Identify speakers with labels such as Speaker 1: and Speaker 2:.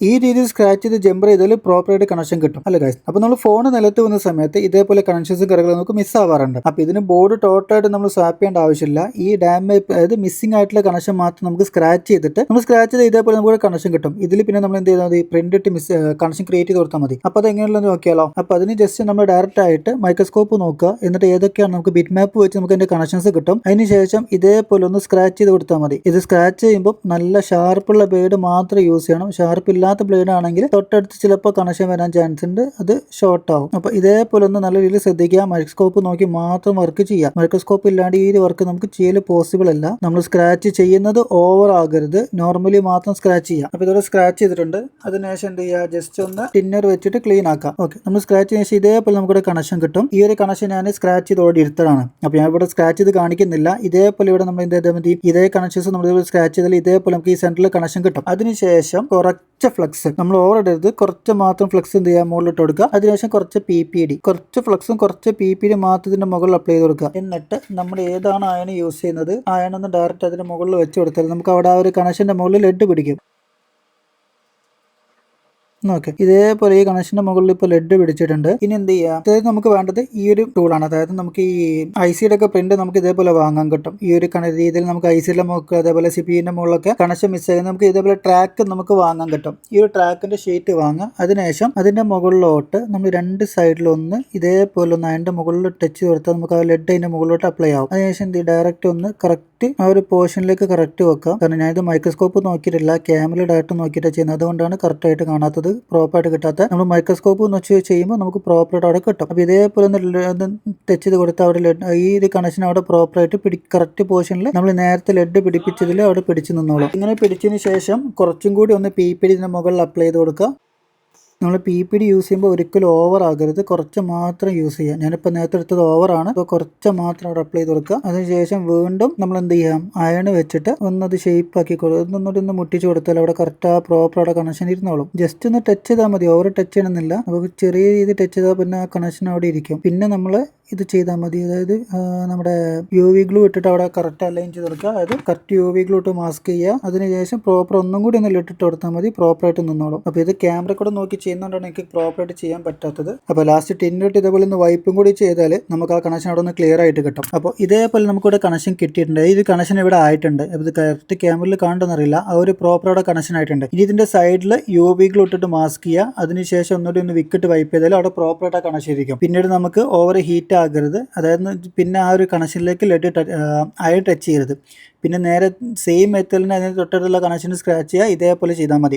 Speaker 1: ഈ രീതിയിൽ സ്ക്രാച്ച് ചെയ്ത് ജമ്പർ ചെയ്താൽ പ്രോപ്പറായിട്ട് കണക്ഷൻ കിട്ടും അല്ലേ ഗൈസ്. അപ്പോൾ നമ്മൾ ഫോൺ നിലത്ത് വന്ന സമയത്ത് ഇതേപോലെ കണക്ഷൻസും കാര്യങ്ങളും നമുക്ക് മിസ് ആവാറുണ്ട്. അപ്പോൾ ഇതിന് ബോർഡ് ടോട്ടലായിട്ട് നമ്മൾ സ്വാപ്പ് ചെയ്യേണ്ട ആവശ്യമില്ല. ഈ ഡാമേജ് അതായത് മിസ്സിംഗ് ആയിട്ടുള്ള കണക്ഷൻ മാത്രം നമുക്ക് സ്ക്രാച്ച് ചെയ്തിട്ട് നമ്മൾ സ്ക്രാച്ച് ചെയ്ത് ഇതേപോലെ നമുക്ക് കണക്ഷൻ കിട്ടും. ഇതിൽ പിന്നെ നമ്മൾ എന്ത് ചെയ്താൽ മതി, പ്രിന്റ് ഇട്ട് കണക്ഷൻ ക്രിയേറ്റ് ചെയ്ത് കൊടുത്താൽ മതി. അപ്പോൾ അത് എങ്ങനെയുള്ളത് നോക്കിയാലോ. അപ്പോൾ അതിന് ജസ്റ്റ് നമ്മൾ ഡയറക്റ്റ് ആയിട്ട് മൈക്രോസ്കോപ്പ് നോക്കുക, എന്നിട്ട് ഏതൊക്കെയാണ് നമുക്ക് ബിറ്റ് മാപ്പ് വെച്ച് നമുക്ക് അതിന്റെ കണക്ഷൻസ് കിട്ടും. അതിനുശേഷം ഇതേപോലെ ഒന്ന് സ്ക്രാച്ച് ചെയ്ത് കൊടുത്താൽ മതി. ഇത് സ്ക്രാച്ച് ചെയ്യുമ്പോൾ നല്ല ഷാർപ്പുള്ള ബ്ലേഡ് മാത്രം യൂസ് ചെയ്യണം. ഷാർപ്പ് ഇല്ലാത്ത ബ്ലേഡ് ആണെങ്കിൽ തൊട്ടടുത്ത് ചിലപ്പോൾ കണക്ഷൻ വരാൻ ചാൻസ് ഉണ്ട്, അത് ഷോർട്ട് ആവും. അപ്പോൾ ഇതേപോലെ ഒന്ന് നല്ല രീതിയിൽ ശ്രദ്ധിക്കുക. മൈക്രോസ്കോപ്പ് നോക്കി മാത്രം വർക്ക് ചെയ്യുക. മൈക്രോസ്കോപ്പ് ഇല്ലാണ്ട് ഈ ഒരു വർക്ക് നമുക്ക് ചെയ്യൽ പോസിബിൾ അല്ല. നമ്മൾ സ്ക്രാച്ച് ചെയ്യുന്നത് ഓവർ ആകരുത്, നോർമലി മാത്രം സ്ക്രാച്ച് ചെയ്യാം. അപ്പോൾ ഇതോടെ സ്ക്രാച്ച് ചെയ്തിട്ടുണ്ട്. അതിനുശേഷം എന്ത് ചെയ്യുക, ജസ്റ്റ് ഒന്ന് ടിന്നർ വെച്ചിട്ട് ക്ലീൻ ആക്കാം. ഓക്കെ, നമ്മൾ സ്ക്രാച്ച് ചെയ്ത ശേഷം ഇതേപോലെ നമുക്കിവിടെ കണക്ഷൻ കിട്ടും. ഈ ഒരു കണക്ഷൻ ഞാൻ സ്ക്രാച്ച് ചെയ്ത് ഓടി എടുത്തതാണ്. അപ്പോൾ ഞാൻ ഇവിടെ സ്ക്രാച്ച് ചെയ്ത് കാണിക്കുന്നില്ല. ഇതേപോലെ ഇവിടെ നമ്മൾ എന്ത് ചെയ്താൽ മതി, ഇതേ കണക്ഷൻസ് നമ്മൾ സ്ക്രാച്ച് ചെയ്താൽ ഇതേപോലെ നമുക്ക് ഈ സെന്ററിൽ കണക്ഷൻ കിട്ടും. അതിനുശേഷം കുറച്ച് ഫ്ലക്സ് നമ്മൾ ഓവർ ഇടരുത്, കുറച്ച് മാത്രം ഫ്ലക്സ് എന്ത് ചെയ്യുക, മുകളിലിട്ട് കൊടുക്കുക. അതിനുശേഷം കുറച്ച് PPD, കുറച്ച് ഫ്ലക്സും കുറച്ച് PPD മാത്രം ഇതിന്റെ മുകളിൽ അപ്ലൈ ചെയ്ത് കൊടുക്കുക. എന്നിട്ട് നമ്മൾ ഏതാണ് അയൺ യൂസ് ചെയ്യുന്നത്, അയൺ ഒന്ന് ഡയറക്റ്റ് അതിന്റെ മുകളിൽ വെച്ച് കൊടുത്താൽ നമുക്ക് അവിടെ ആ ഒരു കണക്ഷന്റെ മുകളിൽ ലെഡ് പിടിക്കും. ഓക്കെ, ഇതേപോലെ ഈ കണക്ഷന്റെ മുകളിൽ ഇപ്പോൾ ലെഡ് പിടിച്ചിട്ടുണ്ട്. ഇനി എന്ത് ചെയ്യുക, അതായത് നമുക്ക് വേണ്ടത് ഈ ഒരു ടൂളാണ്. അതായത് നമുക്ക് ഈ IC-യുടെ ഒക്കെ പ്രിന്റ് നമുക്ക് ഇതേപോലെ വാങ്ങാൻ കിട്ടും. ഈ ഒരു രീതിയിൽ നമുക്ക് IC-യുടെ മുകളിൽ അതേപോലെ CPU-ന്റെ മുകളിലൊക്കെ കണക്ഷൻ മിസ് ആയി നമുക്ക് ഇതേപോലെ ട്രാക്ക് നമുക്ക് വാങ്ങാൻ കിട്ടും. ഈ ഒരു ട്രാക്കിന്റെ ഷീറ്റ് വാങ്ങാം. അതിനുശേഷം അതിന്റെ മുകളിലോട്ട് നമ്മൾ രണ്ട് സൈഡിലൊന്ന് ഇതേപോലെ ഒന്ന് അതിന്റെ മുകളിൽ ടച്ച് കൊടുത്താൽ നമുക്ക് ആ ലെഡ് അതിന്റെ മുകളിലോട്ട് അപ്ലൈ ആവും. അതിനുശേഷം എന്ത് ഡയറക്റ്റ് ഒന്ന് കറക്റ്റ് ആ ഒരു പോർഷനിലേക്ക് കറക്റ്റ് വെക്കാം. കാരണം ഞാനിത് മൈക്രോസ്കോപ്പ് നോക്കിയിട്ടില്ല, ക്യാമറ ഡയറക്റ്റ് നോക്കിയിട്ട് ചെയ്യുന്നത്, അതുകൊണ്ടാണ് കറക്റ്റ് ആയിട്ട് കാണാത്തത്, പ്രോപ്പറായിട്ട് കിട്ടാത്ത. നമ്മൾ മൈക്രോസ്കോപ്പ് വെച്ച് ചെയ്യുമ്പോൾ നമുക്ക് പ്രോപ്പറായിട്ട് അവിടെ കിട്ടും. അപ്പോൾ ഇതേപോലെ ഒന്ന് ടച്ച് ചെയ്ത് കൊടുത്താൽ അവിടെ ലെഡ് ഈ ഒരു കണക്ഷൻ അവിടെ പ്രോപ്പറായിട്ട് കറക്റ്റ് പോർഷനിൽ നമ്മൾ നേരത്തെ ലെഡ് പിടിപ്പിച്ചതിൽ അവിടെ പിടിച്ച് നിന്നോളൂ. ഇങ്ങനെ പിടിച്ചതിന് ശേഷം കുറച്ചും കൂടി ഒന്ന് PPD ഇതിന്റെ മുകളിൽ അപ്ലൈ ചെയ്ത് കൊടുക്കുക. നമ്മൾ PPD യൂസ് ചെയ്യുമ്പോൾ ഒരിക്കലും ഓവർ ആകരുത്, കുറച്ച് മാത്രം യൂസ് ചെയ്യുക. ഞാനിപ്പോൾ നേരത്തെ എടുത്തത് ഓവറാണ്, അപ്പോൾ കുറച്ച് മാത്രം അവിടെ അപ്ലൈ ചെയ്ത് കൊടുക്കുക. അതിനുശേഷം വീണ്ടും നമ്മൾ എന്ത് ചെയ്യാം, അയൺ വെച്ചിട്ട് ഒന്നത് ഷേപ്പ് ആക്കി കൊടുക്കും. ഒന്നുകൂടി ഒന്ന് മുട്ടിച്ച് കൊടുത്താൽ അവിടെ കറക്റ്റ് ആ പ്രോപ്പർ അവിടെ കണക്ഷൻ ഇരുന്നോളും. ജസ്റ്റ് ഒന്ന് ടച്ച് ചെയ്താൽ മതി, ഓവർ ടച്ച് ചെയ്യണമെന്നില്ല. അപ്പോൾ ചെറിയ രീതിയിൽ ടച്ച് ചെയ്താൽ പിന്നെ ആ കണക്ഷൻ അവിടെ ഇരിക്കും. പിന്നെ നമ്മൾ ഇത് ചെയ്താൽ മതി, അതായത് നമ്മുടെ UV ഗ്ലൂ ഇട്ടിട്ട് അവിടെ കറക്റ്റ് അലൈൻ ചെയ്ത് കൊടുക്കുക. അതായത് കറക്റ്റ് UV ഗ്ലൂ ഇട്ട് മാസ്ക് ചെയ്യുക. അതിനുശേഷം പ്രോപ്പർ ഒന്നും കൂടി ഒന്ന് ഇട്ടിട്ട് കൊടുത്താൽ മതി, പ്രോപ്പറായിട്ട് നിന്നോളും. അപ്പോൾ ഇത് ക്യാമറ കൂടെ നോക്കി ചെയ്യുന്നതുകൊണ്ടാണ് എനിക്ക് പ്രോപ്പറായിട്ട് ചെയ്യാൻ പറ്റാത്തത്. അപ്പോൾ ലാസ്റ്റ് ടിന്നിട്ട് ഇതേപോലെ ഒന്ന് വൈപ്പും കൂടി ചെയ്താൽ നമുക്ക് ആ കണക്ഷൻ അവിടെ ഒന്ന് ക്ലിയർ ആയിട്ട് കിട്ടും. അപ്പോൾ ഇതേപോലെ നമുക്കിവിടെ കണക്ഷൻ കിട്ടിയിട്ടുണ്ട്. ഈ കണക്ഷൻ ഇവിടെ ആയിട്ടുണ്ട്. ഇത് കറക്റ്റ് ക്യാമറയിൽ കാണുന്നറിയില്ല, ആ ഒരു പ്രോപ്പർ അവിടെ കണക്ഷൻ ആയിട്ടുണ്ട്. ഇനി ഇതിന്റെ സൈഡിൽ UV ഗ്ലൂ ഇട്ടിട്ട് മാസ്ക് ചെയ്യുക. അതിനുശേഷം ഒന്നുകൂടി ഒന്ന് വിക്കിട്ട് വൈപ്പ് ചെയ്താൽ അവിടെ പ്രോപ്പറായിട്ട് കണക്ഷൻ ഇരിക്കും. പിന്നീട് നമുക്ക് ഓവർ ഹീറ്റ് ആകരുത്, അതായത് പിന്നെ ആ ഒരു കണക്ഷനിലേക്ക് ലെഡ് അയൺ ടച്ച് ചെയ്യരുത്. പിന്നെ നേരെ സെയിം മെത്തേഡിന് അതിന് തൊട്ടടുത്തുള്ള കണക്ഷൻ സ്ക്രാച്ച് ചെയ്യുക. ഇതേപോലെ ചെയ്താൽ മതി.